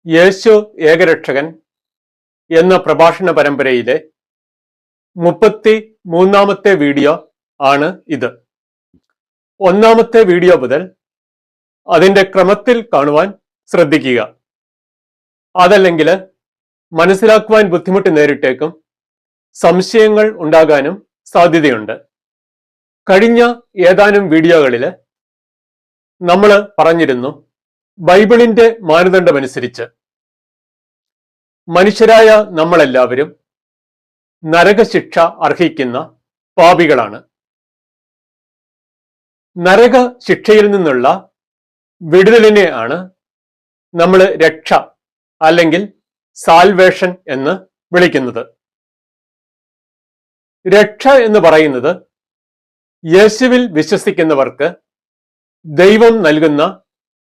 യേശു ഏകരക്ഷകൻ എന്ന പ്രഭാഷണ പരമ്പരയിലെ 33ാമത്തെ വീഡിയോ ആണ് ഇത്. ഒന്നാമത്തെ വീഡിയോ മുതൽ അതിന്റെ ക്രമത്തിൽ കാണുവാൻ ശ്രദ്ധിക്കുക. അതല്ലെങ്കിൽ മനസ്സിലാക്കുവാൻ ബുദ്ധിമുട്ട് നേരിട്ടേക്കും, സംശയങ്ങൾ ഉണ്ടാകാനും സാധ്യതയുണ്ട്. കഴിഞ്ഞ ഏതാനും വീഡിയോകളിൽ നമ്മൾ പറഞ്ഞിരുന്നു, ബൈബിളിന്റെ മാനദണ്ഡമനുസരിച്ച് മനുഷ്യരായ നമ്മളെല്ലാവരും നരകശിക്ഷ അർഹിക്കുന്ന പാപികളാണ്. നരക ശിക്ഷയിൽ നിന്നുള്ള വിടുതലിനെ ആണ് നമ്മൾ രക്ഷ അല്ലെങ്കിൽ സാൽവേഷൻ എന്ന് വിളിക്കുന്നത്. രക്ഷ എന്ന് പറയുന്നത് യേശുവിൽ വിശ്വസിക്കുന്നവർക്ക് ദൈവം നൽകുന്ന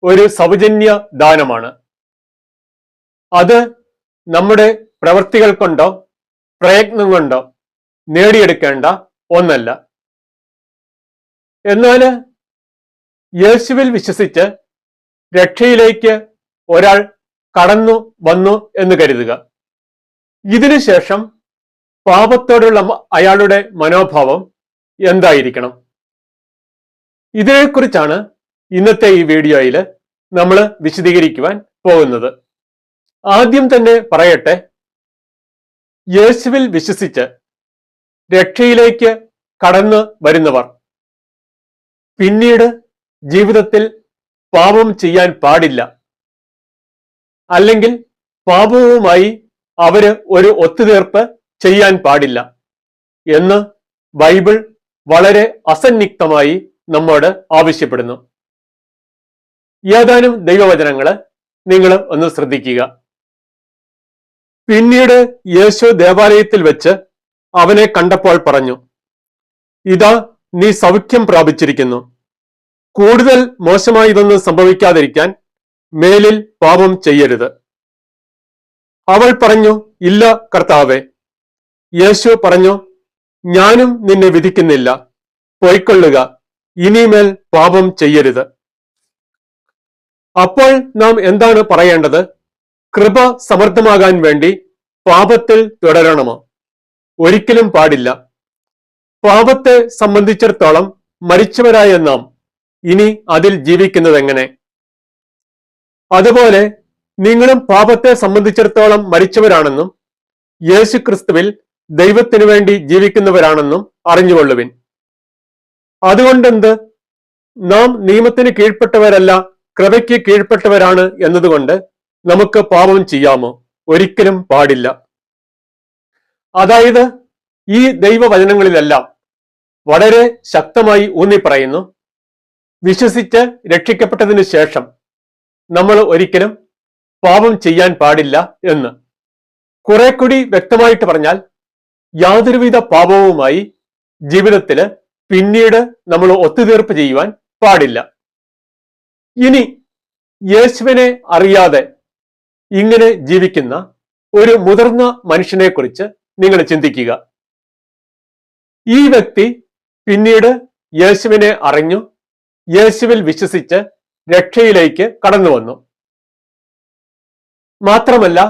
ഒരു സൗജന്യ ദാനമാണ്. അത് നമ്മുടെ പ്രവൃത്തികൾ കൊണ്ടോ പ്രയത്നം കൊണ്ടോ നേടിയെടുക്കേണ്ട ഒന്നല്ല. എന്നാൽ യേശുവിൽ വിശ്വസിച്ച് രക്ഷയിലേക്ക് ഒരാൾ കടന്നു വന്നു എന്ന് കരുതുക. ഇതിനുശേഷം പാപത്തോടുള്ള അയാളുടെ മനോഭാവം എന്തായിരിക്കണം? ഇതിനെക്കുറിച്ചാണ് ഇന്നത്തെ ഈ വീഡിയോയിൽ നമ്മൾ വിശദീകരിക്കുവാൻ പോകുന്നത്. ആദ്യം തന്നെ പറയട്ടെ, യേശുവിൽ വിശ്വസിച്ച് രക്ഷയിലേക്ക് കടന്നു വരുന്നവർ പിന്നീട് ജീവിതത്തിൽ പാപം ചെയ്യാൻ പാടില്ല, അല്ലെങ്കിൽ പാപവുമായി അവര് ഒരു ഒത്തുതീർപ്പ് ചെയ്യാൻ പാടില്ല എന്ന് ബൈബിൾ വളരെ അസന്നിഗ്ധമായി നമ്മോട് ആവശ്യപ്പെടുന്നു. ഏതാനും ദൈവവചനങ്ങള് നിങ്ങൾ ഒന്ന് ശ്രദ്ധിക്കുക. പിന്നീട് യേശു ദേവാലയത്തിൽ വെച്ച് അവനെ കണ്ടപ്പോൾ പറഞ്ഞു, ഇതാ നീ സൗഖ്യം പ്രാപിച്ചിരിക്കുന്നു. കൂടുതൽ മോശമായതൊന്നും സംഭവിക്കാതിരിക്കാൻ മേലിൽ പാപം ചെയ്യരുത്. അവൾ പറഞ്ഞു, ഇല്ല കർത്താവേ. യേശു പറഞ്ഞു, ഞാനും നിന്നെ വിധിക്കുന്നില്ല, പൊയ്ക്കൊള്ളുക, ഇനിമേൽ പാപം ചെയ്യരുത്. അപ്പോൾ നാം എന്താണ് പറയേണ്ടത്? കൃപ സമർത്ഥമാകാൻ വേണ്ടി പാപത്തിൽ തുടരണമോ? ഒരിക്കലും പാടില്ല. പാപത്തെ സംബന്ധിച്ചിടത്തോളം മരിച്ചവരായ നാം ഇനി അതിൽ ജീവിക്കുന്നത് എങ്ങനെ? അതുപോലെ നിങ്ങളും പാപത്തെ സംബന്ധിച്ചിടത്തോളം മരിച്ചവരാണെന്നും യേശു ക്രിസ്തുവിൽ ദൈവത്തിനു വേണ്ടി ജീവിക്കുന്നവരാണെന്നും അറിഞ്ഞുകൊള്ളുവിൻ. അതുകൊണ്ടെന്ത്? നാം നിയമത്തിന് കീഴ്പ്പെട്ടവരല്ല, കൃപയ്ക്ക് കീഴ്പ്പെട്ടവരാണ് എന്നതുകൊണ്ട് നമുക്ക് പാപം ചെയ്യാമോ? ഒരിക്കലും പാടില്ല. അതായത് ഈ ദൈവവചനങ്ങളിലെല്ലാം വളരെ ശക്തമായി ഊന്നി പറയുന്നു, വിശ്വസിച്ച് രക്ഷിക്കപ്പെട്ടതിന് ശേഷം നമ്മൾ ഒരിക്കലും പാപം ചെയ്യാൻ പാടില്ല എന്ന്. കുറെ കൂടി വ്യക്തമായിട്ട് പറഞ്ഞാൽ, യാതൊരുവിധ പാപവുമായി ജീവിതത്തിൽ പിന്നീട് നമ്മൾ ഒത്തുതീർപ്പ് ചെയ്യുവാൻ പാടില്ല. ഇനി യേശുവിനെ അറിയാതെ ഇങ്ങനെ ജീവിക്കുന്ന ഒരു മുതിർന്ന മനുഷ്യനെ കുറിച്ച് നിങ്ങൾ ചിന്തിക്കുക. ഈ വ്യക്തി പിന്നീട് യേശുവിനെ അറിഞ്ഞു, യേശുവിൽ വിശ്വസിച്ച് രക്ഷയിലേക്ക് കടന്നു വന്നു. മാത്രമല്ല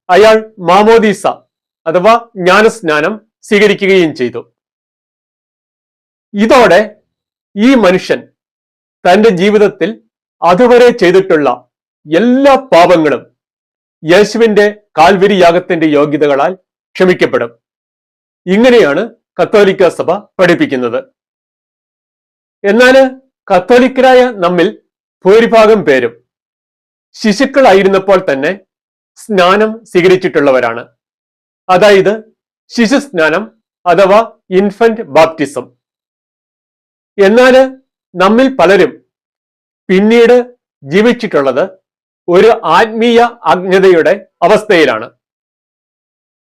അയാൾ മാമോദീസ അഥവാ ജ്ഞാനസ്നാനം സ്വീകരിക്കുകയും ചെയ്തു. ഇതോടെ ഈ മനുഷ്യൻ തന്റെ ജീവിതത്തിൽ അതുവരെ ചെയ്തിട്ടുള്ള എല്ലാ പാപങ്ങളും യേശുവിന്റെ കാൽവരി യാഗത്തിന്റെ യോഗ്യതകളാൽ ക്ഷമിക്കപ്പെടും. ഇങ്ങനെയാണ് കത്തോലിക്ക സഭ പഠിപ്പിക്കുന്നത്. എന്നാൽ കത്തോലിക്കരായ നമ്മിൽ ഭൂരിഭാഗം പേരും ശിശുക്കളായിരുന്നപ്പോൾ തന്നെ സ്നാനം സ്വീകരിച്ചിട്ടുള്ളവരാണ്. അതായത് ശിശു സ്നാനം അഥവാ ഇൻഫന്റ് ബാപ്റ്റിസം. എന്നാൽ നമ്മിൽ പലരും പിന്നീട് ജീവിച്ചിട്ടുള്ളത് ഒരു ആത്മീയ അജ്ഞതയുടെ അവസ്ഥയിലാണ്.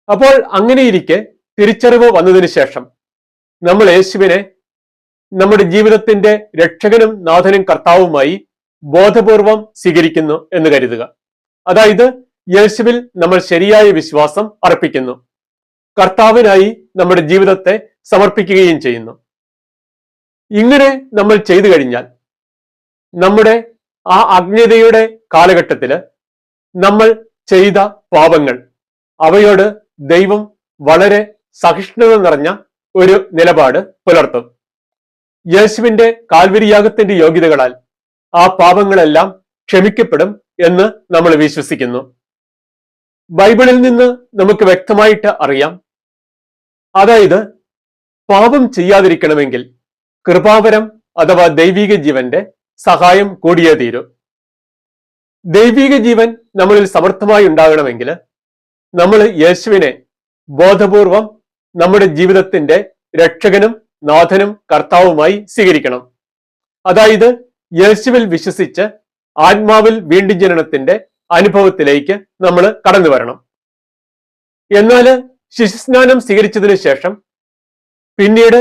അപ്പോൾ അങ്ങനെയിരിക്കെ തിരിച്ചറിവ് വന്നതിന് ശേഷം നമ്മൾ യേശുവിനെ നമ്മുടെ ജീവിതത്തിന്റെ രക്ഷകനും നാഥനും കർത്താവുമായി ബോധപൂർവം സ്വീകരിക്കുന്നു എന്ന് കരുതുക. അതായത് യേശുവിൽ നമ്മൾ ശരിയായ വിശ്വാസം അർപ്പിക്കുന്നു, കർത്താവിനായി നമ്മുടെ ജീവിതത്തെ സമർപ്പിക്കുകയും ചെയ്യുന്നു. ഇങ്ങനെ നമ്മൾ ചെയ്തു കഴിഞ്ഞാൽ നമ്മുടെ ആ അജ്ഞതയുടെ കാലഘട്ടത്തില് നമ്മൾ ചെയ്ത പാപങ്ങൾ, അവയോട് ദൈവം വളരെ സഹിഷ്ണുത നിറഞ്ഞ ഒരു നിലപാട് പുലർത്തും. യേശുവിന്റെ കാൽവരിയാഗത്തിന്റെ യോഗ്യതകളാൽ ആ പാപങ്ങളെല്ലാം ക്ഷമിക്കപ്പെടും എന്ന് നമ്മൾ വിശ്വസിക്കുന്നു. ബൈബിളിൽ നിന്ന് നമുക്ക് വ്യക്തമായിട്ട് അറിയാം, അതായത് പാപം ചെയ്യാതിരിക്കണമെങ്കിൽ കൃപാവരം അഥവാ ദൈവിക ജീവന്റെ സഹായം കൂടിയേ തീരൂ. ദൈവിക ജീവൻ നമ്മളിൽ സമർത്ഥമായി ഉണ്ടാകണമെങ്കിൽ നമ്മൾ യേശുവിനെ ബോധപൂർവം നമ്മുടെ ജീവിതത്തിന്റെ രക്ഷകനും നാഥനും കർത്താവുമായി സ്വീകരിക്കണം. അതായത് യേശുവിൽ വിശ്വസിച്ച് ആത്മാവിൽ വീണ്ടും ജനനത്തിന്റെ അനുഭവത്തിലേക്ക് നമ്മൾ കടന്നു വരണം. എന്നാൽ ശിശുസ്നാനം സ്വീകരിച്ചതിന് ശേഷം പിന്നീട്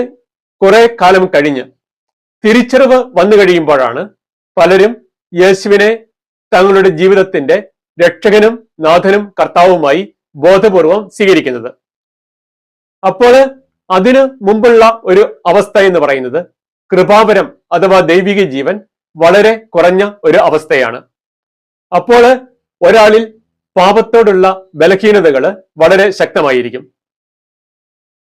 കുറെ കാലം കഴിഞ്ഞ് തിരിച്ചറിവ് വന്നു കഴിയുമ്പോഴാണ് പലരും യേശുവിനെ തങ്ങളുടെ ജീവിതത്തിന്റെ രക്ഷകനും നാഥനും കർത്താവുമായി ബോധപൂർവം സ്വീകരിക്കുന്നത്. അപ്പോൾ അതിനു മുമ്പുള്ള ഒരു അവസ്ഥ എന്ന് പറയുന്നത് കൃപാവരം അഥവാ ദൈവിക ജീവൻ വളരെ കുറഞ്ഞ ഒരു അവസ്ഥയാണ്. അപ്പോൾ ഒരാളിൽ പാപത്തോടുള്ള ബലഹീനതകൾ വളരെ ശക്തമായിരിക്കും.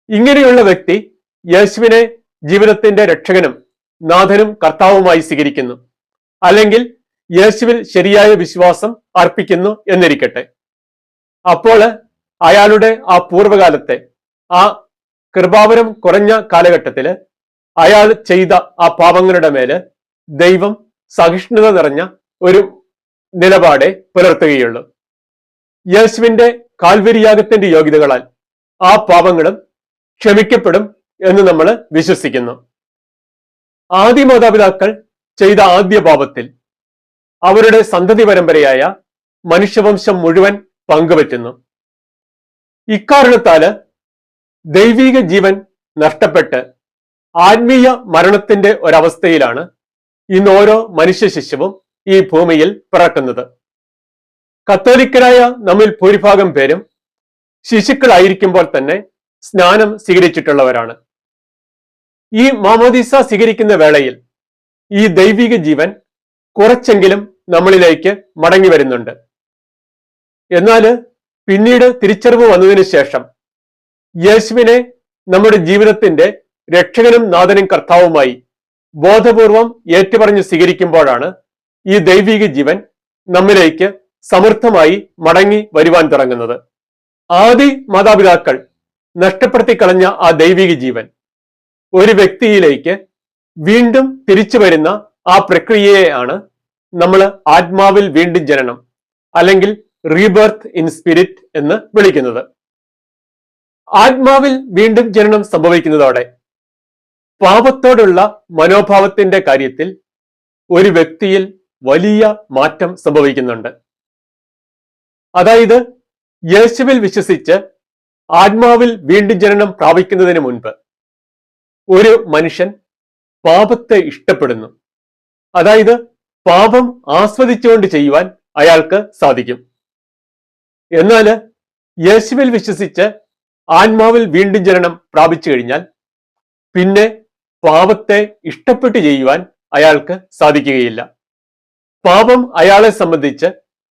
ഇങ്ങനെയുള്ള വ്യക്തി യേശുവിനെ ജീവിതത്തിന്റെ രക്ഷകനും നാഥനും കർത്താവുമായി സ്വീകരിക്കുന്നു, അല്ലെങ്കിൽ യേശുവിൽ ശരിയായ വിശ്വാസം അർപ്പിക്കുന്നു എന്നിരിക്കട്ടെ. അപ്പോൾ അയാളുടെ ആ പൂർവ്വകാലത്തെ ആ കൃപാവരം കുറഞ്ഞ കാലഘട്ടത്തില് അയാൾ ചെയ്ത ആ പാപങ്ങളുടെ മേല് ദൈവം സഹിഷ്ണുത നിറഞ്ഞ ഒരു നിലപാടെ പുലർത്തുകയുള്ളൂ. യേശുവിന്റെ കാൽവരിയാഗത്തിന്റെ യോഗ്യതകളാൽ ആ പാപങ്ങളും ക്ഷമിക്കപ്പെടും എന്ന് നമ്മൾ വിശ്വസിക്കുന്നു. ആദ്യ മാതാപിതാക്കൾ ചെയ്ത ആദ്യ പാപത്തിൽ അവരുടെ സന്തതി പരമ്പരയായ മനുഷ്യവംശം മുഴുവൻ പങ്കുപറ്റുന്നു. ഇക്കാരണത്താല് ദൈവിക ജീവൻ നഷ്ടപ്പെട്ട് ആത്മീയ മരണത്തിന്റെ ഒരവസ്ഥയിലാണ് ഇന്ന് ഓരോ മനുഷ്യ ശിശുവും ഈ ഭൂമിയിൽ പിറക്കുന്നത്. കത്തോലിക്കരായ നമ്മിൽ ഭൂരിഭാഗം പേരും ശിശുക്കളായിരിക്കുമ്പോൾ തന്നെ സ്നാനം സ്വീകരിച്ചിട്ടുള്ളവരാണ്. ഈ മാമോദീസ സ്വീകരിക്കുന്ന വേളയിൽ ഈ ദൈവിക ജീവൻ കുറച്ചെങ്കിലും നമ്മളിലേക്ക് മടങ്ങി വരുന്നുണ്ട്. എന്നാൽ പിന്നീട് തിരിച്ചറിവ് വന്നതിന് ശേഷം യേശുവിനെ നമ്മുടെ ജീവിതത്തിന്റെ രക്ഷകനും നാഥനും കർത്താവുമായി ബോധപൂർവം ഏറ്റുപറഞ്ഞ് സ്വീകരിക്കുമ്പോഴാണ് ഈ ദൈവിക ജീവൻ നമ്മിലേക്ക് സമൃദ്ധമായി മടങ്ങി വരുവാൻ തുടങ്ങുന്നത്. ആദി മാതാപിതാക്കൾ നഷ്ടപ്പെടുത്തി കളഞ്ഞ ആ ദൈവിക ജീവൻ ഒരു വ്യക്തിയിലേക്ക് വീണ്ടും തിരിച്ചു വരുന്ന ആ പ്രക്രിയയെയാണ് നമ്മൾ ആത്മാവിൽ വീണ്ടും ജനനം അല്ലെങ്കിൽ റീബർത്ത് ഇൻ സ്പിരിറ്റ് എന്ന് വിളിക്കുന്നത്. ആത്മാവിൽ വീണ്ടും ജനനം സംഭവിക്കുന്നതോടെ പാപത്തോടുള്ള മനോഭാവത്തിന്റെ കാര്യത്തിൽ ഒരു വ്യക്തിയിൽ വലിയ മാറ്റം സംഭവിക്കുന്നുണ്ട്. അതായത് യേശുവിൽ വിശ്വസിച്ച് ആത്മാവിൽ വീണ്ടും ജനനം പ്രാപിക്കുന്നതിന് മുൻപ് ഒരു മനുഷ്യൻ പാപത്തെ ഇഷ്ടപ്പെടുന്നു. അതായത് പാപം ആസ്വദിച്ചുകൊണ്ട് ചെയ്യുവാൻ അയാൾക്ക് സാധിക്കും. എന്നാൽ യേശുവിൽ വിശ്വസിച്ച് ആത്മാവിൽ വീണ്ടും ജനനം പ്രാപിച്ചു കഴിഞ്ഞാൽ പിന്നെ പാപത്തെ ഇഷ്ടപ്പെട്ട് ചെയ്യുവാൻ അയാൾക്ക് സാധിക്കുകയില്ല. പാപം അയാളെ സംബന്ധിച്ച്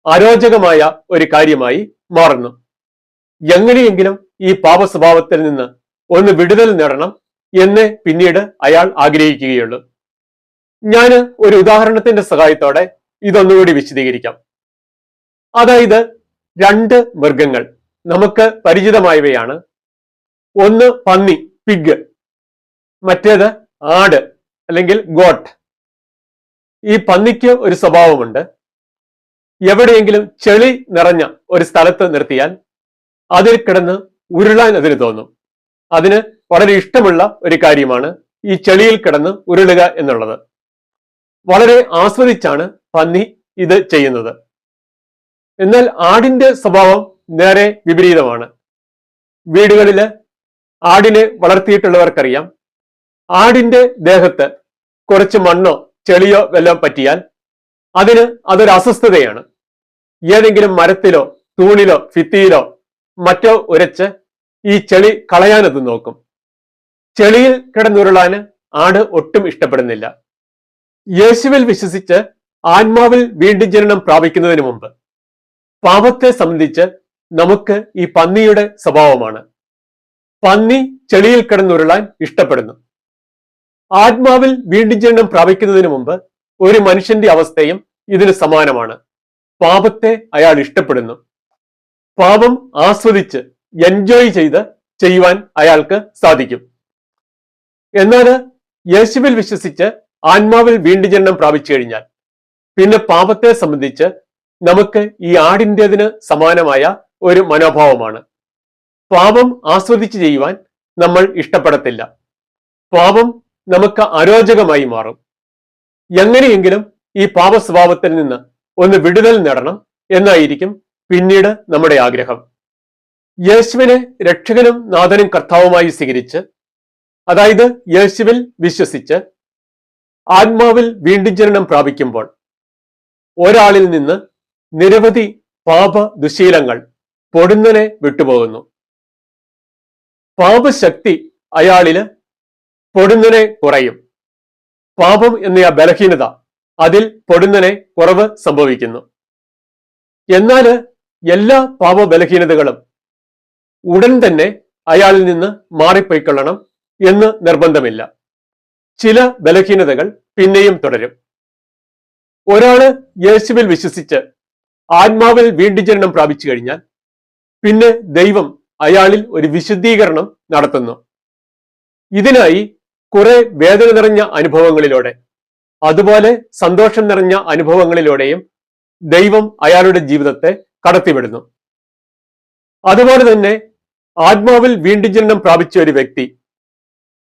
അരോചകമായ ഒരു കാര്യമായി മാറുന്നു. എങ്ങനെയെങ്കിലും ഈ പാപ സ്വഭാവത്തിൽ നിന്ന് ഒന്ന് വിടുതൽ നേടണം എന്ന് പിന്നീട് അയാൾ ആഗ്രഹിക്കുകയുള്ളൂ. ഞാൻ ഒരു ഉദാഹരണത്തിന്റെ സഹായത്തോടെ ഇതൊന്നുകൂടി വിശദീകരിക്കാം. അതായത് രണ്ട് മൃഗങ്ങൾ നമുക്ക് പരിചിതമായവയാണ്. ഒന്ന് പന്നി, പിഗ്, മറ്റേത് ആട് അല്ലെങ്കിൽ ഗോട്ട്. ഈ പന്നിക്ക് ഒരു സ്വഭാവമുണ്ട്. എവിടെയെങ്കിലും ചെളി നിറഞ്ഞ ഒരു സ്ഥലത്ത് നിർത്തിയാൽ അതിൽ കിടന്ന് ഉരുളാൻ അതിന് തോന്നും. അതിന് വളരെ ഇഷ്ടമുള്ള ഒരു കാര്യമാണ് ഈ ചെളിയിൽ കിടന്ന് ഉരുളുക എന്നുള്ളത്. വളരെ ആസ്വദിച്ചാണ് പന്നി ഇത് ചെയ്യുന്നത്. എന്നാൽ ആടിന്റെ സ്വഭാവം നേരെ വിപരീതമാണ്. വീടുകളില് ആടിനെ വളർത്തിയിട്ടുള്ളവർക്കറിയാം, ആടിന്റെ ദേഹത്ത് കുറച്ച് മണ്ണോ ചെളിയോ വല്ലതും പറ്റിയാൽ അതൊരു അസ്വസ്ഥതയാണ്. ഏതെങ്കിലും മരത്തിലോ തൂണിലോ ഭിത്തിയിലോ മറ്റോ ഉരച്ച് ഈ ചെളി കളയാനത് നോക്കും. ചെളിയിൽ കിടന്നുരുളാന് ആട് ഒട്ടും ഇഷ്ടപ്പെടുന്നില്ല. യേശുവിൽ വിശ്വസിച്ച് ആത്മാവിൽ വീണ്ടും ജനനം പ്രാപിക്കുന്നതിന് മുമ്പ് പാപത്തെ സംബന്ധിച്ച് നമുക്ക് ഈ പന്നിയുടെ സ്വഭാവമാണ്. പന്നി ചെളിയിൽ കിടന്നുരുളാൻ ഇഷ്ടപ്പെടുന്നു. ആത്മാവിൽ വീണ്ടും ജനനം പ്രാപിക്കുന്നതിന് മുമ്പ് ഒരു മനുഷ്യന്റെ അവസ്ഥയും ഇതിന് സമാനമാണ്. പാപത്തെ അയാൾ ഇഷ്ടപ്പെടുന്നു. പാപം ആസ്വദിച്ച് എൻജോയ് ചെയ്ത് ചെയ്യുവാൻ അയാൾക്ക് സാധിക്കും. എന്നാൽ യേശുവിൽ വിശ്വസിച്ച് ആത്മാവിൽ വീണ്ടും ജനനം പ്രാപിച്ചു കഴിഞ്ഞാൽ പിന്നെ പാപത്തെ സംബന്ധിച്ച് നമുക്ക് ഈ ആടിൻ്റെതിന് സമാനമായ ഒരു മനോഭാവമാണ്. പാപം ആസ്വദിച്ച് ചെയ്യുവാൻ നമ്മൾ ഇഷ്ടപ്പെടത്തില്ല. പാപം നമുക്ക് അരോചകമായി മാറും. എങ്ങനെയെങ്കിലും ഈ പാപ സ്വഭാവത്തിൽ നിന്ന് ഒന്ന് വിടുതൽ നേടണം എന്നായിരിക്കും പിന്നീട് നമ്മുടെ ആഗ്രഹം. യേശുവിനെ രക്ഷകനും നാഥനും കർത്താവുമായി സ്വീകരിച്ച്, അതായത് യേശുവിൽ വിശ്വസിച്ച് ആത്മാവിൽ വീണ്ടും ജനനം പ്രാപിക്കുമ്പോൾ ഒരാളിൽ നിന്ന് നിരവധി പാപ ദുശീലങ്ങൾ പൊടുന്നനെ വിട്ടുപോകുന്നു. പാപശക്തി അയാളില് പൊടുന്നനെ കുറയും. പാപം എന്ന ബലഹീനത അതിൽ പൊടുന്നനെ കുറവ് സംഭവിക്കുന്നു. എന്നാൽ എല്ലാ പാപ ബലഹീനതകളും ഉടൻ തന്നെ അയാളിൽ നിന്ന് മാറിപ്പോയിക്കൊള്ളണം എന്ന് നിർബന്ധമില്ല. ചില ബലഹീനതകൾ പിന്നെയും തുടരും. ഒരാള് യേശുവിൽ വിശ്വസിച്ച് ആത്മാവിൽ വീണ്ടും ജനനം പ്രാപിച്ചു കഴിഞ്ഞാൽ പിന്നെ ദൈവം അയാളിൽ ഒരു വിശുദ്ധീകരണം നടത്തുന്നു. ഇതിനായി കുറെ വേദന നിറഞ്ഞ അനുഭവങ്ങളിലൂടെ, അതുപോലെ സന്തോഷം നിറഞ്ഞ അനുഭവങ്ങളിലൂടെയും ദൈവം അയാളുടെ ജീവിതത്തെ കടത്തിവിടുന്നു. അതുപോലെ തന്നെ ആത്മാവിൽ വീണ്ടും ജനനം പ്രാപിച്ച ഒരു വ്യക്തി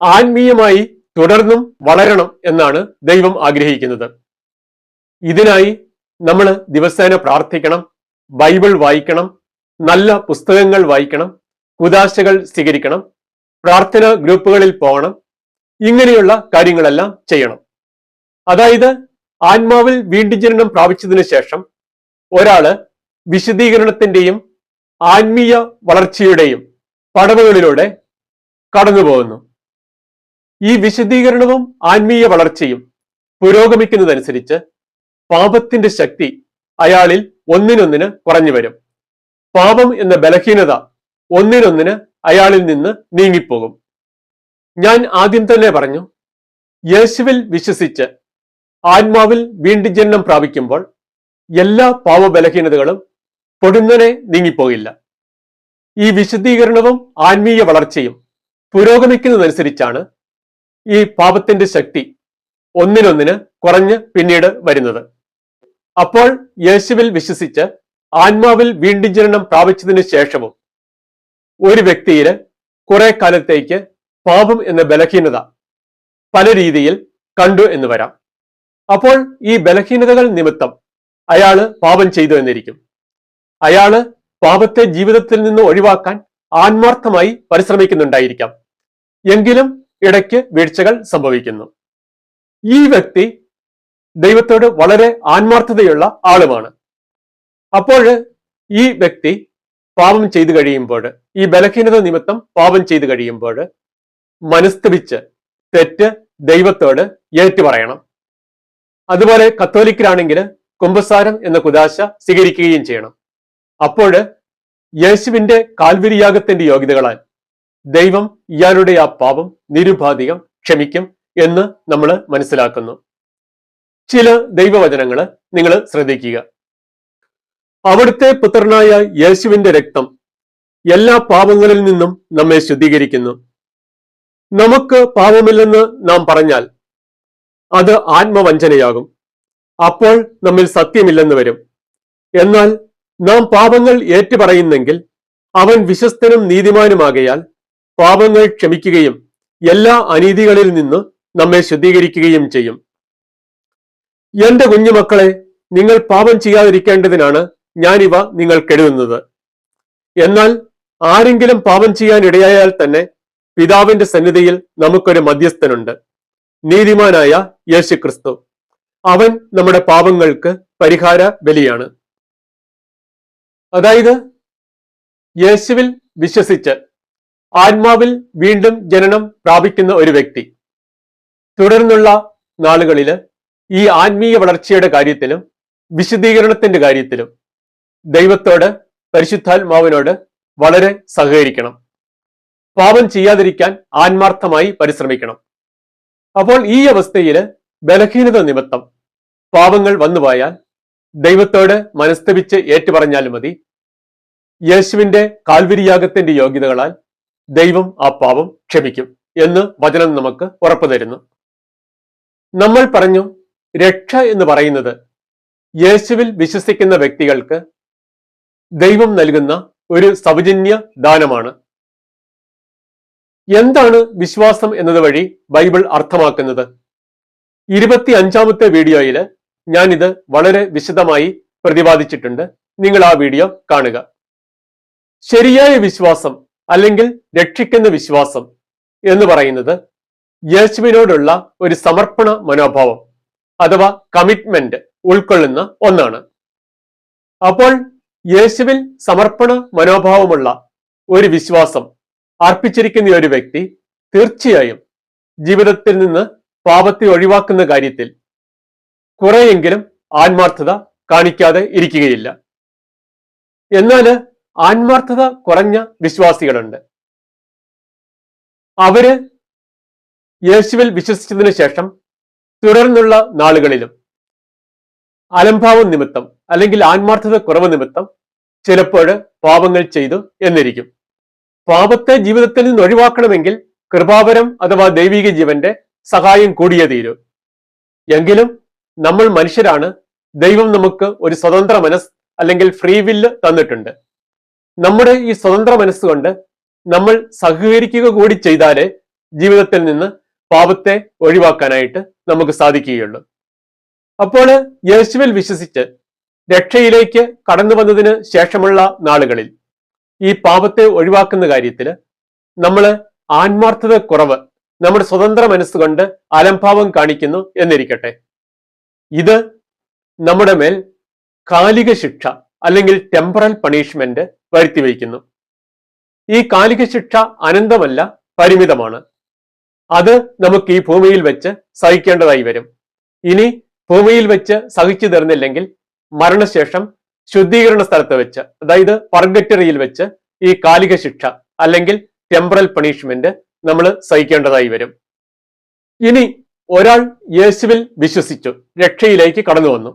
ആത്മീയമായി തുടർന്നും വളരണം എന്നാണ് ദൈവം ആഗ്രഹിക്കുന്നത്. ഇതിനായി നമ്മൾ ദിവസേന പ്രാർത്ഥിക്കണം, ബൈബിൾ വായിക്കണം, നല്ല പുസ്തകങ്ങൾ വായിക്കണം, കുദാശകൾ സ്വീകരിക്കണം, പ്രാർത്ഥനാ ഗ്രൂപ്പുകളിൽ പോകണം. ഇങ്ങനെയുള്ള കാര്യങ്ങളെല്ലാം ചെയ്യണം. അതായത് ആത്മാവിൽ വീണ്ടും ജനനം പ്രാപിച്ചതിന് ശേഷം ഒരാള് വിശുദ്ധീകരണത്തിന്റെയും ആത്മീയ വളർച്ചയുടെയും പടവുകളിലൂടെ കടന്നു പോകുന്നു. ഈ വിശുദ്ധീകരണവും ആത്മീയ വളർച്ചയും പുരോഗമിക്കുന്നതനുസരിച്ച് പാപത്തിന്റെ ശക്തി അയാളിൽ ഒന്നിനൊന്നിന് കുറഞ്ഞു വരും. പാപം എന്ന ബലഹീനത ഒന്നിനൊന്നിന് അയാളിൽ നിന്ന് നീങ്ങിപ്പോകും. ഞാൻ ആദ്യം തന്നെ പറഞ്ഞു, യേശുവിൽ വിശ്വസിച്ച് ആത്മാവിൽ വീണ്ടും ജനനം പ്രാപിക്കുമ്പോൾ എല്ലാ പാപബലഹീനതകളും പൊടുന്നനെ നീങ്ങിപ്പോകില്ല. ഈ വിശുദ്ധീകരണവും ആത്മീയ വളർച്ചയും പുരോഗമിക്കുന്നതനുസരിച്ചാണ് ഈ പാപത്തിന്റെ ശക്തി ഒന്നിനൊന്നിന് കുറഞ്ഞ് പിന്നീട് വരുന്നത്. അപ്പോൾ യേശുവിൽ വിശ്വസിച്ച് ആത്മാവിൽ വീണ്ടും ജനനം പ്രാപിച്ചതിന് ശേഷവും ഒരു വ്യക്തിയിൽ കുറെ കാലത്തേക്ക് പാപം എന്ന ബലഹീനത പല രീതിയിൽ കണ്ടു എന്ന് വരാം. അപ്പോൾ ഈ ബലഹീനതകൾ നിമിത്തം അയാള് പാപം ചെയ്തു എന്നിരിക്കും. അയാള് പാപത്തെ ജീവിതത്തിൽ നിന്ന് ഒഴിവാക്കാൻ ആത്മാർത്ഥമായി പരിശ്രമിക്കുന്നുണ്ടായിരിക്കാം. എങ്കിലും ഇടയ്ക്ക് വീഴ്ചകൾ സംഭവിക്കുന്നു. ഈ വ്യക്തി ദൈവത്തോട് വളരെ ആത്മാർത്ഥതയുള്ള ആളുമാണ്. അപ്പോൾ ഈ വ്യക്തി പാപം ചെയ്തു കഴിയുമ്പോൾ, ഈ ബലഹീനത നിമിത്തം പാപം ചെയ്തു കഴിയുമ്പോൾ മനസ്തപിച്ച് തെറ്റ് ദൈവത്തോട് ഏറ്റുപറയണം. അതുപോലെ കത്തോലിക്കരാണെങ്കിൽ കുമ്പസാരം എന്ന കുദാശ സ്വീകരിക്കുകയും ചെയ്യണം. അപ്പോൾ യേശുവിന്റെ കാൽവരിയാഗത്തിന്റെ യോഗ്യതകളാൽ ദൈവം ഇയാളുടെ ആ പാപം നിരുപാധികം ക്ഷമിക്കും എന്ന് നമ്മൾ മനസ്സിലാക്കുന്നു. ചില ദൈവവചനങ്ങൾ നിങ്ങൾ ശ്രദ്ധിക്കുക. അവിടുത്തെ പുത്രനായ യേശുവിന്റെ രക്തം എല്ലാ പാപങ്ങളിൽ നിന്നും നമ്മെ ശുദ്ധീകരിക്കുന്നു. നമുക്ക് പാപമില്ലെന്ന് നാം പറഞ്ഞാൽ അത് ആത്മവഞ്ചനയാകും. അപ്പോൾ നമ്മിൽ സത്യമില്ലെന്ന് വരും. എന്നാൽ നാം പാപങ്ങൾ ഏറ്റുപറയുന്നെങ്കിൽ അവൻ വിശ്വസ്തനും നീതിമാനുമാകയാൽ പാപങ്ങൾ ക്ഷമിക്കുകയും എല്ലാ അനീതികളിൽ നിന്ന് നമ്മെ ശുദ്ധീകരിക്കുകയും ചെയ്യും. എന്റെ കുഞ്ഞുമക്കളെ, നിങ്ങൾ പാപം ചെയ്യാതിരിക്കേണ്ടതിനാണ് ഞാനിവ നിങ്ങൾക്കെഴുതുന്നത്. എന്നാൽ ആരെങ്കിലും പാപം ചെയ്യാൻ ഇടയായാൽ തന്നെ പിതാവിന്റെ സന്നിധിയിൽ നമുക്കൊരു മധ്യസ്ഥനുണ്ട്, നീതിമാനായ യേശുക്രിസ്തു. അവൻ നമ്മുടെ പാപങ്ങൾക്ക് പരിഹാര ബലിയാണ്. അതായത് യേശുവിൽ വിശ്വസിച്ച് ആത്മാവിൽ വീണ്ടും ജനനം പ്രാപിക്കുന്ന ഒരു വ്യക്തി തുടർന്നുള്ള നാളുകളിൽ ഈ ആത്മീയ വളർച്ചയുടെ കാര്യത്തിലും വിശുദ്ധീകരണത്തിന്റെ കാര്യത്തിലും ദൈവത്തോട്, പരിശുദ്ധാത്മാവിനോട് വളരെ സഹകരിക്കണം. പാപം ചെയ്യാതിരിക്കാൻ ആത്മാർത്ഥമായി പരിശ്രമിക്കണം. അപ്പോൾ ഈ അവസ്ഥയിൽ ബലഹീനത നിമിത്തം പാപങ്ങൾ വന്നുപോയാൽ ദൈവത്തോട് മനസ്തപിച്ച് ഏറ്റുപറഞ്ഞാലും മതി. യേശുവിന്റെ കാൽവരിയാഗത്തിന്റെ യോഗ്യതകളാൽ ദൈവം ആ പാപം ക്ഷമിക്കും എന്ന് വചനം നമുക്ക് ഉറപ്പു തരുന്നു. നമ്മൾ പറഞ്ഞു, രക്ഷ എന്ന് പറയുന്നത് യേശുവിൽ വിശ്വസിക്കുന്ന വ്യക്തികൾക്ക് ദൈവം നൽകുന്ന ഒരു സൗജന്യ ദാനമാണ്. എന്താണ് വിശ്വാസം എന്നത് വഴി ബൈബിൾ അർത്ഥമാക്കുന്നത്? 25-ാമത്തെ വീഡിയോയിൽ ഞാനിത് വളരെ വിശദമായി പ്രതിപാദിച്ചിട്ടുണ്ട്. നിങ്ങൾ ആ വീഡിയോ കാണുക. ശരിയായ വിശ്വാസം അല്ലെങ്കിൽ രക്ഷിക്കുന്ന വിശ്വാസം എന്ന് പറയുന്നത് യേശുവിനോടുള്ള ഒരു സമർപ്പണ മനോഭാവം അഥവാ കമ്മിറ്റ്മെന്റ് ഉൾക്കൊള്ളുന്ന ഒന്നാണ്. അപ്പോൾ യേശുവിൽ സമർപ്പണ മനോഭാവമുള്ള ഒരു വിശ്വാസം അർപ്പിച്ചിരിക്കുന്ന ഒരു വ്യക്തി തീർച്ചയായും ജീവിതത്തിൽ നിന്ന് പാപത്തെ ഒഴിവാക്കുന്ന കാര്യത്തിൽ കുറെയെങ്കിലും ആത്മാർത്ഥത കാണിക്കാതെ ഇരിക്കുകയില്ല. എന്നാൽ ആത്മാർത്ഥത കുറഞ്ഞ വിശ്വാസികളുണ്ട്. അവര് യേശുവിൽ വിശ്വസിച്ചതിനു ശേഷം തുടർന്നുള്ള നാളുകളിലും അലംഭാവം നിമിത്തം അല്ലെങ്കിൽ ആത്മാർത്ഥത കുറവ് നിമിത്തം ചിലപ്പോൾ പാപങ്ങൾ ചെയ്തു എന്നിരിക്കും. പാപത്തെ ജീവിതത്തിൽ നിന്ന് ഒഴിവാക്കണമെങ്കിൽ കൃപാവരം അഥവാ ദൈവിക ജീവന്റെ സഹായം കൂടിയേ തീരൂ. എങ്കിലും നമ്മൾ മനുഷ്യരാണ്. ദൈവം നമുക്ക് ഒരു സ്വതന്ത്ര മനസ്സ് അല്ലെങ്കിൽ ഫ്രീ വില്ല് തന്നിട്ടുണ്ട്. നമ്മുടെ ഈ സ്വതന്ത്ര മനസ്സുകൊണ്ട് നമ്മൾ സഹകരിക്കുക കൂടി ചെയ്താലേ ജീവിതത്തിൽ നിന്ന് പാപത്തെ ഒഴിവാക്കാനായിട്ട് നമുക്ക് സാധിക്കുകയുള്ളൂ. അപ്പോൾ യേശുവിൽ വിശ്വസിച്ച് രക്ഷയിലേക്ക് കടന്നു വന്നതിന് ശേഷമുള്ള നാളുകളിൽ ഈ പാപത്തെ ഒഴിവാക്കുന്ന കാര്യത്തിൽ നമ്മൾ ആത്മാർത്ഥത കുറവ്, നമ്മുടെ സ്വതന്ത്ര മനസ്സുകൊണ്ട് അലംഭാവം കാണിക്കുന്നു എന്നിരിക്കട്ടെ. ഇത് നമ്മുടെ മേൽ കാലിക ശിക്ഷ അല്ലെങ്കിൽ ടെമ്പറൽ പണിഷ്മെന്റ് വരുത്തി വയ്ക്കുന്നു. ഈ കാലിക ശിക്ഷ അനന്തമല്ല, പരിമിതമാണ്. അത് നമുക്ക് ഈ ഭൂമിയിൽ വെച്ച് സഹിക്കേണ്ടതായി വരും. ഇനി ഭൂമിയിൽ വെച്ച് സഹിച്ചു തീർന്നില്ലെങ്കിൽ മരണശേഷം ശുദ്ധീകരണ സ്ഥലത്ത് വെച്ച്, അതായത് പർഗറ്ററിയിൽ വെച്ച് ഈ കാലിക ശിക്ഷ അല്ലെങ്കിൽ ടെമ്പറൽ പണിഷ്മെന്റ് നമ്മൾ സഹിക്കേണ്ടതായി വരും. ഇനി ഒരാൾ യേശുവിൽ വിശ്വസിച്ചു രക്ഷയിലേക്ക് കടന്നു വന്നു.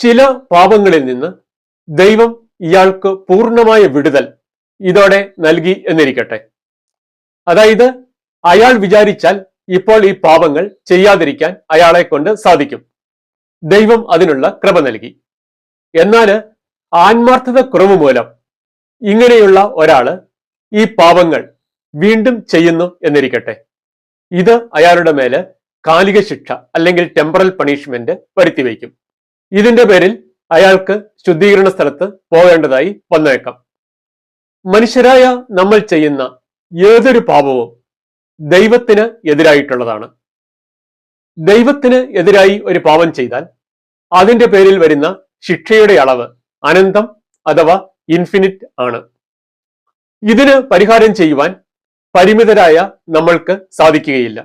ചില പാപങ്ങളിൽ നിന്ന് ദൈവം ഇയാൾക്ക് പൂർണ്ണമായ വിടുതൽ ഇതോടെ നൽകി എന്നിരിക്കട്ടെ. അതായത് അയാൾ വിചാരിച്ചാൽ ഇപ്പോൾ ഈ പാപങ്ങൾ ചെയ്യാതിരിക്കാൻ അയാളെ കൊണ്ട് സാധിക്കും. ദൈവം അതിനുള്ള കൃപ നൽകി. എന്നാൽ ആത്മാർത്ഥത കുറവ് മൂലം ഇങ്ങനെയുള്ള ഒരാള് ഈ പാപങ്ങൾ വീണ്ടും ചെയ്യുന്നു എന്നിരിക്കട്ടെ. ഇത് അയാളുടെ മേല് കാലിക ശിക്ഷ അല്ലെങ്കിൽ ടെമ്പറൽ പണിഷ്മെന്റ് വരുത്തിവെക്കും. ഇതിന്റെ പേരിൽ അയാൾക്ക് ശുദ്ധീകരണ സ്ഥലത്ത് പോകേണ്ടതായി വന്നേക്കാം. മനുഷ്യരായ നമ്മൾ ചെയ്യുന്ന ഏതൊരു പാപവും ദൈവത്തിന് എതിരായിട്ടുള്ളതാണ്. ദൈവത്തിന് എതിരായി ഒരു പാപം ചെയ്താൽ അതിന്റെ പേരിൽ വരുന്ന ശിക്ഷയുടെ അളവ് അനന്തം അഥവാ ഇൻഫിനിറ്റ് ആണ്. ഇതിന് പരിഹാരം ചെയ്യുവാൻ പരിമിതരായ നമ്മൾക്ക് സാധിക്കുകയില്ല.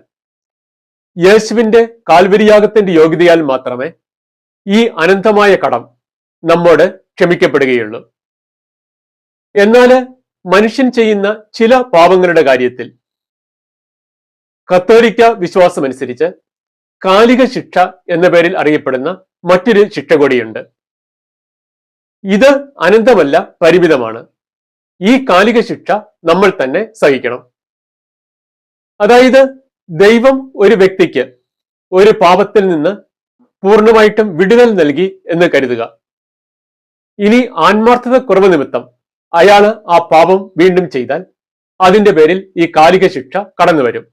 യേശുവിന്റെ കാൽവരിയാഗത്തിന്റെ യോഗ്യതയാൽ മാത്രമേ ഈ അനന്തമായ കടം നമ്മോട് ക്ഷമിക്കപ്പെടുകയുള്ളൂ. എന്നാൽ മനുഷ്യൻ ചെയ്യുന്ന ചില പാപങ്ങളുടെ കാര്യത്തിൽ കത്തോലിക്ക വിശ്വാസമനുസരിച്ച് കാലിക ശിക്ഷ എന്ന പേരിൽ അറിയപ്പെടുന്ന മറ്റൊരു ശിക്ഷ കൂടിയുണ്ട്. ഇത് അനന്തമല്ല, പരിമിതമാണ്. ഈ കാലിക ശിക്ഷ നമ്മൾ തന്നെ സഹിക്കണം. അതായത് ദൈവം ഒരു വ്യക്തിക്ക് ഒരു പാപത്തിൽ നിന്ന് പൂർണ്ണമായിട്ടും വിടുതൽ നൽകി എന്ന് കരുതുക. ഇനി ആത്മാർത്ഥത കുറവ് നിമിത്തം അയാള് ആ പാപം വീണ്ടും ചെയ്താൽ അതിന്റെ പേരിൽ ഈ കാലിക ശിക്ഷ കടന്നു വരും.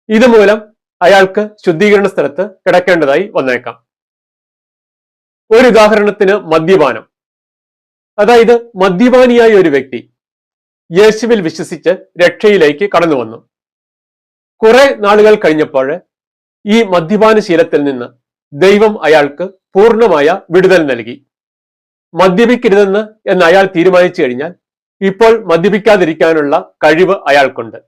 ഇതുമൂലം അയാൾക്ക് ശുദ്ധീകരണ സ്ഥലത്ത് കിടക്കേണ്ടതായി വന്നേക്കാം. ഒരു ഉദാഹരണത്തിന് മദ്യപാനം. അതായത് മദ്യപാനിയായ ഒരു വ്യക്തി യേശുവിൽ വിശ്വസിച്ച് രക്ഷയിലേക്ക് കടന്നു വന്നു. കുറെ നാളുകൾ കഴിഞ്ഞപ്പോൾ ഈ മദ്യപാന ശീലത്തിൽ നിന്ന് ദൈവം അയാൾക്ക് പൂർണ്ണമായ വിടുതൽ നൽകി. മദ്യപിക്കരുതെന്ന് എന്ന് അയാൾ തീരുമാനിച്ചു കഴിഞ്ഞാൽ ഇപ്പോൾ മദ്യപിക്കാതിരിക്കാനുള്ള കഴിവ് അയാൾക്കുണ്ട്.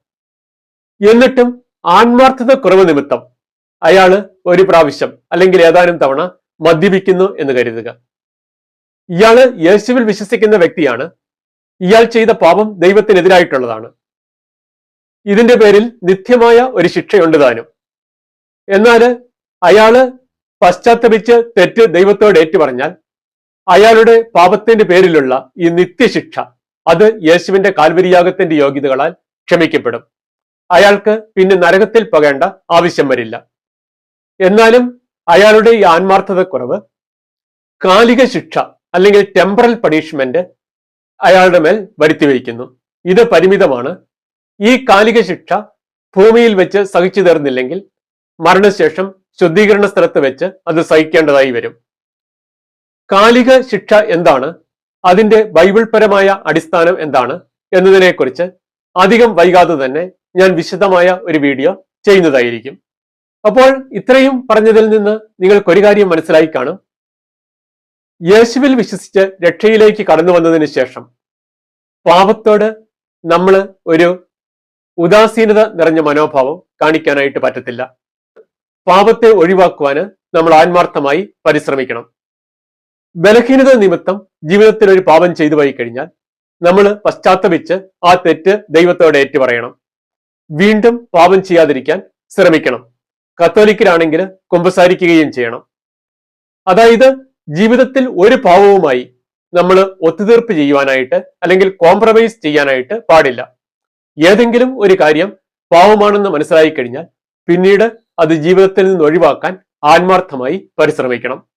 എന്നിട്ടും ആത്മാർത്ഥത കുറവ് നിമിത്തം അയാള് ഒരു പ്രാവശ്യം അല്ലെങ്കിൽ ഏതാനും തവണ മദ്യപിക്കുന്നു എന്ന് കരുതുക. ഇയാള് യേശുവിൽ വിശ്വസിക്കുന്ന വ്യക്തിയാണ്. ഇയാൾ ചെയ്ത പാപം ദൈവത്തിനെതിരായിട്ടുള്ളതാണ്. ഇതിന്റെ പേരിൽ നിത്യമായ ഒരു ശിക്ഷയുണ്ട് താനും. എന്നാല് അയാള് പശ്ചാത്തപിച്ച് തെറ്റ് ദൈവത്തോട് ഏറ്റുപറഞ്ഞാൽ അയാളുടെ പാപത്തിന്റെ പേരിലുള്ള ഈ നിത്യശിക്ഷ അത് യേശുവിന്റെ കാൽവരിയാഗത്തിന്റെ യോഗ്യതകളാൽ ക്ഷമിക്കപ്പെടും. അയാൾക്ക് പിന്നെ നരകത്തിൽ പോകേണ്ട ആവശ്യം വരില്ല. എന്നാലും അയാളുടെ ഈ ആത്മാർത്ഥതക്കുറവ് കാലിക ശിക്ഷ അല്ലെങ്കിൽ ടെമ്പറൽ പണിഷ്മെന്റ് അയാളുടെ മേൽ വരുത്തിവെക്കുന്നു. ഇത് പരിമിതമാണ്. ഈ കാലിക ശിക്ഷ ഭൂമിയിൽ വെച്ച് സഹിച്ചു തീർന്നില്ലെങ്കിൽ മരണശേഷം ശുദ്ധീകരണ സ്ഥലത്ത് വെച്ച് അത് സഹിക്കേണ്ടതായി വരും. കാലിക ശിക്ഷ എന്താണ്, അതിന്റെ ബൈബിൾ പരമായ അടിസ്ഥാനം എന്താണ് എന്നതിനെക്കുറിച്ച് അധികം വൈകാതെ തന്നെ ഞാൻ വിശദമായ ഒരു വീഡിയോ ചെയ്യുന്നതായിരിക്കും. അപ്പോൾ ഇത്രയും പറഞ്ഞതിൽ നിന്ന് നിങ്ങൾക്കൊരു കാര്യം മനസ്സിലായി കാണും. യേശുവിൽ വിശ്വസിച്ച് രക്ഷയിലേക്ക് കടന്നു വന്നതിന് ശേഷം പാപത്തോട് നമ്മൾ ഒരു ഉദാസീനത നിറഞ്ഞ മനോഭാവം കാണിക്കാനായിട്ട് പറ്റത്തില്ല. പാപത്തെ ഒഴിവാക്കുവാന് നമ്മൾ ആത്മാർത്ഥമായി പരിശ്രമിക്കണം. ബലഹീനത നിമിത്തം ജീവിതത്തിൽ ഒരു പാപം ചെയ്തു പോയി കഴിഞ്ഞാൽ നമ്മൾ പശ്ചാത്തപിച്ച് ആ തെറ്റ് ദൈവത്തോട് ഏറ്റുപറയണം. വീണ്ടും പാപം ചെയ്യാതിരിക്കാൻ ശ്രമിക്കണം. കത്തോലിക്കരാണെങ്കിൽ കുമ്പസാരിക്കുകയും ചെയ്യണം. അതായത് ജീവിതത്തിൽ ഒരു പാവവുമായി നമ്മൾ ഒത്തുതീർപ്പ് ചെയ്യുവാനായിട്ട് അല്ലെങ്കിൽ കോംപ്രമൈസ് ചെയ്യാനായിട്ട് പാടില്ല. ഏതെങ്കിലും ഒരു കാര്യം പാവമാണെന്ന് മനസ്സിലായി കഴിഞ്ഞാൽ പിന്നീട് അത് ജീവിതത്തിൽ നിന്ന് ഒഴിവാക്കാൻ ആത്മാർത്ഥമായി പരിശ്രമിക്കണം.